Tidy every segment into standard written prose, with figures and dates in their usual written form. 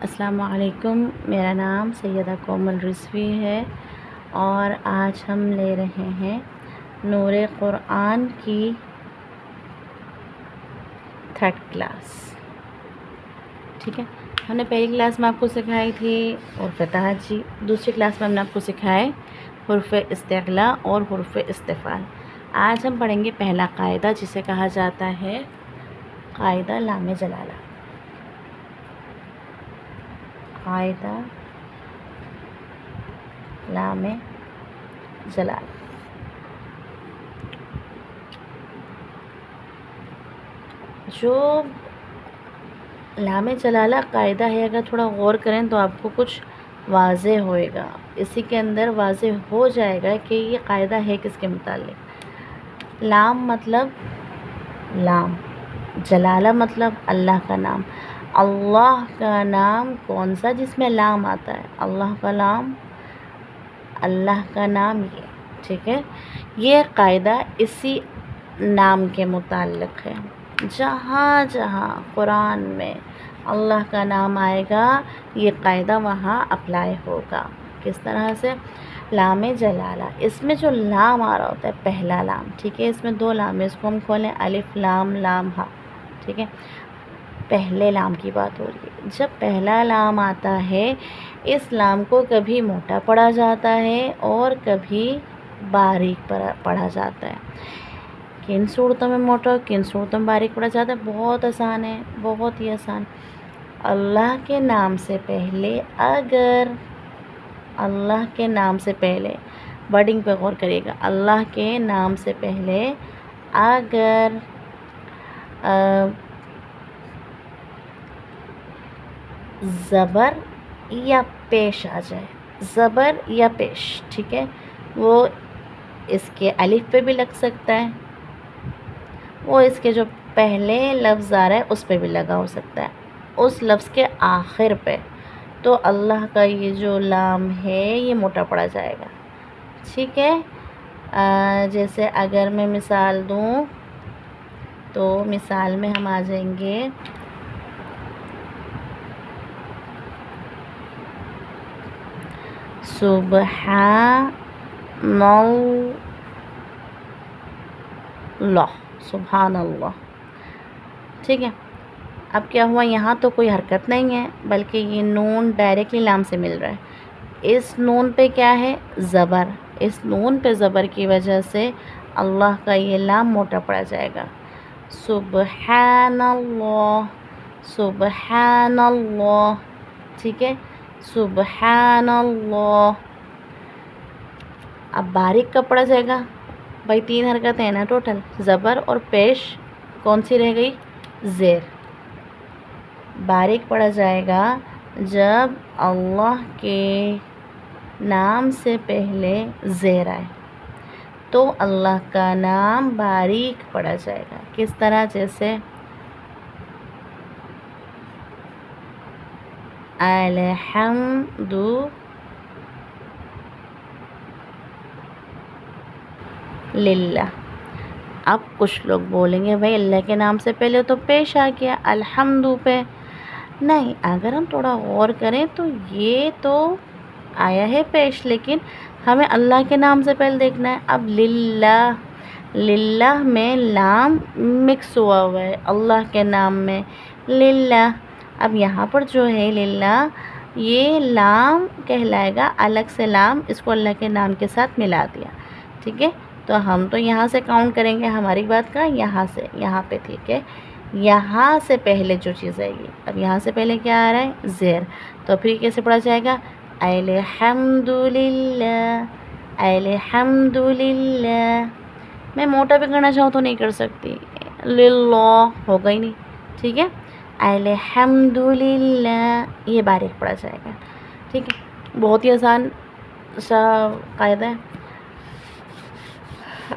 السلام علیکم، میرا نام سیدہ کومل رضوی ہے اور آج ہم لے رہے ہیں نور قرآن کی 3rd کلاس. ٹھیک ہے، ہم نے پہلی کلاس میں آپ کو سکھائی تھی حرف تہجی، دوسری کلاس میں ہم نے آپ کو سکھائے حرف استعلا اور حرف استفعال. آج ہم پڑھیں گے پہلا قاعدہ جسے کہا جاتا ہے قاعدہ لام جلالہ. قاعدہ لام جلالہ. جو لام جلالہ قاعدہ ہے، اگر تھوڑا غور کریں تو آپ کو کچھ واضح ہوئے گا، اسی کے اندر واضح ہو جائے گا کہ یہ قاعدہ ہے کس کے متعلق. لام مطلب لام، جلالہ مطلب اللہ کا نام. اللہ کا نام کون سا جس میں لام آتا ہے؟ اللہ کا نام، اللہ کا نام یہ. ٹھیک ہے، یہ قاعدہ اسی نام کے متعلق ہے. جہاں جہاں قرآن میں اللہ کا نام آئے گا یہ قاعدہ وہاں اپلائی ہوگا. کس طرح سے؟ لام جلالہ، اس میں جو لام آ رہا ہوتا ہے پہلا لام، ٹھیک ہے، اس میں 2 لام ہے، اس کو ہم کھولیں الف لام لام ہا. ٹھیک ہے، پہلے لام کی بات ہو رہی ہے. جب پہلا لام آتا ہے اس لام کو کبھی موٹا پڑھا جاتا ہے اور کبھی باریک پڑھا جاتا ہے. کن صورتوں میں موٹا، کن صورتوں میں باریک پڑھا جاتا ہے؟ بہت آسان ہے، بہت ہی آسان. اللہ کے نام سے پہلے اگر اللہ کے نام سے پہلے ورڈنگ پہ غور کریے گا. اللہ کے نام سے پہلے اگر زبر یا پیش آ جائے، زبر یا پیش، ٹھیک ہے، وہ اس کے الف پہ بھی لگ سکتا ہے، وہ اس کے جو پہلے لفظ آ رہا ہے اس پہ بھی لگا ہو سکتا ہے، اس لفظ کے آخر پہ، تو اللہ کا یہ جو لام ہے یہ موٹا پڑا جائے گا. ٹھیک ہے، جیسے اگر میں مثال دوں تو مثال میں ہم آ جائیں گے سبحان اللہ، سبحان اللہ. ٹھیک ہے، اب کیا ہوا، یہاں تو کوئی حرکت نہیں ہے بلکہ یہ نون ڈائریکٹلی لام سے مل رہا ہے. اس نون پہ کیا ہے؟ زبر. اس نون پہ زبر کی وجہ سے اللہ کا یہ لام موٹا پڑا جائے گا. سبحان اللہ، سبحان اللہ. ٹھیک ہے، سبحان اللہ. اب باریک کب پڑا جائے گا؟ بھائی 3 حرکتیں ہیں نا ٹوٹل، زبر اور پیش، کون سی رہ گئی؟ زیر. باریک پڑا جائے گا جب اللہ کے نام سے پہلے زیر آئے تو اللہ کا نام باریک پڑا جائے گا. کس طرح؟ جیسے الحمد للہ. اب کچھ لوگ بولیں گے بھائی اللہ کے نام سے پہلے تو پیش آ گیا الحمد پہ. نہیں، اگر ہم تھوڑا غور کریں تو یہ تو آیا ہے پیش، لیکن ہمیں اللہ کے نام سے پہلے دیکھنا ہے. اب للہ، للہ میں لام مکس ہوا ہے اللہ کے نام میں، للہ. اب یہاں پر جو ہے للہ، یہ لام کہلائے گا الگ سے لام، اس کو اللہ کے نام کے ساتھ ملا دیا. ٹھیک ہے، تو ہم تو یہاں سے کاؤنٹ کریں گے ہماری بات کا، یہاں سے یہاں پہ. ٹھیک ہے، یہاں سے پہلے جو چیز آئے گی، اب یہاں سے پہلے کیا آ رہا ہے؟ زیر. تو پھر کیسے پڑھا جائے گا؟ الحمد للہ، الحمد للہ. میں موٹا بھی کرنا چاہوں تو نہیں کر سکتی، للہ ہوگا ہی نہیں. ٹھیک ہے، الحمد للہ، یہ باریک پڑھا جائے گا. ٹھیک ہے، بہت ہی آسان سا قاعدہ ہے.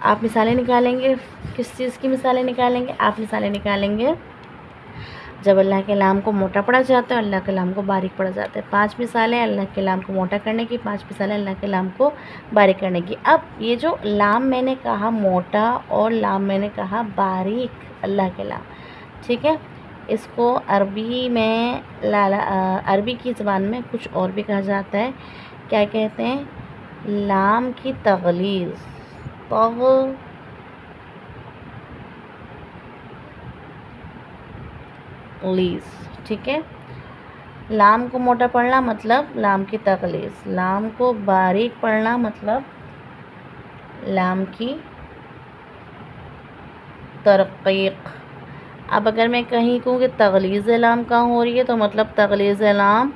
آپ مثالیں نکالیں گے، کس چیز کی مثالیں نکالیں گے؟ آپ مثالیں نکالیں گے جب اللہ کے لام کو موٹا پڑھا جاتا ہے، اللہ کے لام کو باریک پڑھا جاتا ہے. 5 مثالیں اللہ کے لام کو موٹا کرنے کی، 5 مثالیں اللہ کے لام کو باریک کرنے کی. اب یہ جو لام میں نے کہا موٹا اور لام میں نے کہا باریک، اللہ کے لام، ٹھیک ہے، اس کو عربی میں عربی کی زبان میں کچھ اور بھی کہا جاتا ہے. کیا کہتے ہیں؟ لام کی تغلیظ. ٹھیک ہے. لام کو موٹا پڑھنا مطلب لام کی تغلیظ. لام کو باریک پڑھنا مطلب لام کی ترقیق. اب اگر میں کہیں کہوں کہ تغلیظ لام کہاں ہو رہی ہے تو مطلب تغلیظ لام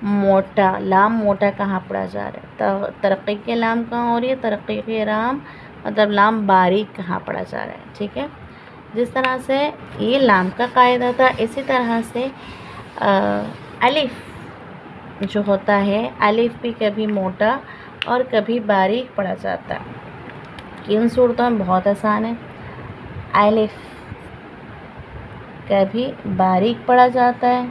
موٹا. لام موٹا کہاں پڑھا جا رہا ہے. ترقیق لام کہاں ہو رہی ہے؟ ترقیق لام مطلب لام باریک کہاں پڑھا جا رہا ہے. ٹھیک ہے. جس طرح سے یہ لام کا قاعدہ تھا، اسی طرح سے الف جو ہوتا ہے، الف بھی کبھی موٹا اور کبھی باریک پڑھا جاتا ہے. کن صورتوں میں؟ بہت آسان ہے. الف کبھی باریک پڑھا جاتا ہے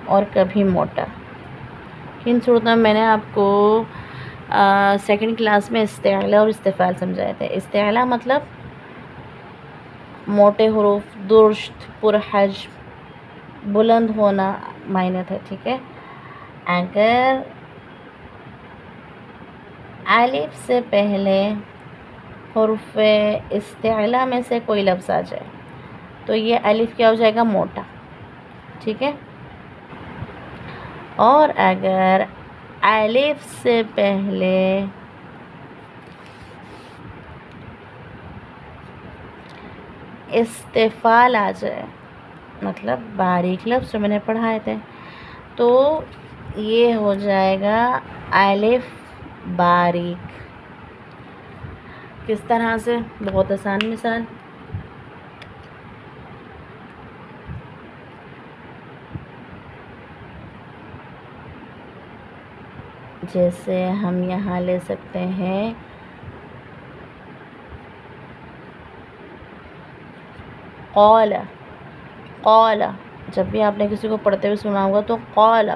اور کبھی موٹا. کن صورتوں میں؟ میں نے آپ کو سیکنڈ کلاس میں استعلا اور استفعال سمجھائے تھے. استعلا مطلب موٹے حروف، درست، پرحجم، بلند ہونا معنی تھا. ٹھیک ہے. اگر الف سے پہلے حروف استعلا میں سے کوئی لفظ آ جائے تو یہ الف کیا ہو جائے گا؟ موٹا. ٹھیک ہے. اور اگر الف سے پہلے استفعال آ جائے مطلب باریک لفظ جو میں نے پڑھائے تھے تو یہ ہو جائے گا الف باریک. کس طرح سے؟ بہت آسان مثال. جیسے ہم یہاں لے سکتے ہیں قال. قال جب بھی آپ نے کسی کو پڑھتے ہوئے سنا ہوگا تو قال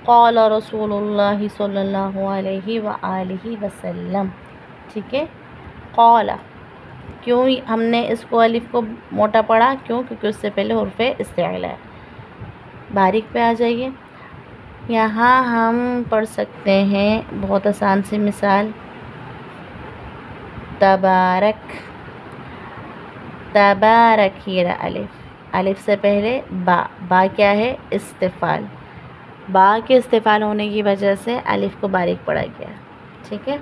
قال رسول اللہ صلی اللہ علیہ وآلہ وسلم. ٹھیک ہے. قال. کیوں ہم نے اس کو الف کو موٹا پڑھا؟ کیونکہ اس سے پہلے حرف استعلا ہے. باریک پہ آ جائیے. یہاں ہم پڑھ سکتے ہیں بہت آسان سی مثال. تبارک. تبارک یہ رہا الف. الف سے پہلے با. با کیا ہے؟ استفعال. با کے استفعال ہونے کی وجہ سے الف کو باریک پڑھا گیا. ٹھیک ہے.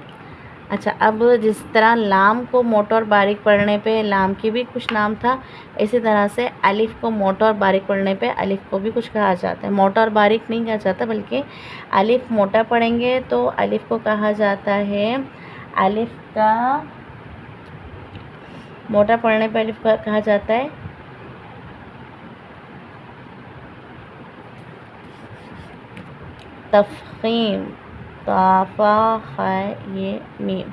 اچھا، اب جس طرح لام کو موٹا اور باریک پڑھنے پہ لام کی بھی کچھ نام تھا، اسی طرح سے الف کو موٹا اور باریک پڑھنے پہ الف کو بھی کچھ کہا جاتا ہے. موٹا اور باریک نہیں کہا جاتا بلکہ الف موٹا پڑھیں گے تو الف کو کہا جاتا ہے، الف کا موٹا پڑھنے پہ الف کا کہا جاتا ہے تفخیم. طا خ یہ میم.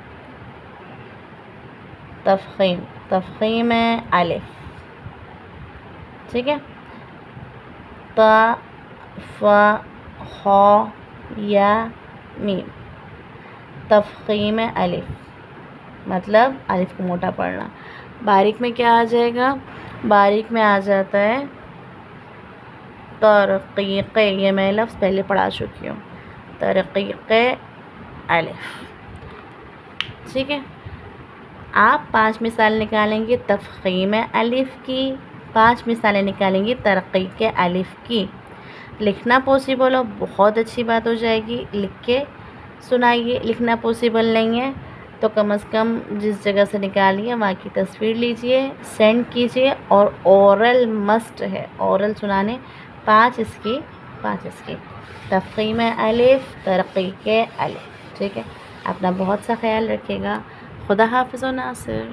تفخیم. تفخیم ہے الف. ٹھیک ہے. طا ف خ یا میم. تفخیم الف مطلب الف کو موٹا پڑھنا. باریک میں کیا آ جائے گا؟ باریک میں آ جاتا ہے ترقیق. یہ میں لفظ پہلے پڑھا چکی ہوں. ترقیق الف. ٹھیک ہے. آپ 5 مثال نکالیں گے تفخیم الف کی، 5 مثالیں نکالیں گی ترقیق الف کی. لکھنا پاسبل ہو بہت اچھی بات ہو جائے گی. لکھ کے سنائیے. لکھنا پاسبل نہیں ہے تو کم از کم جس جگہ سے نکالیے وہاں کی تصویر لیجئے، سینڈ کیجئے. اور اورل مسٹ ہے، اورل سنانے. 5 اس کی. تفخیم الف، ترقیق الف. ٹھیک ہے. اپنا بہت سا خیال رکھیے گا. خدا حافظ و ناصر.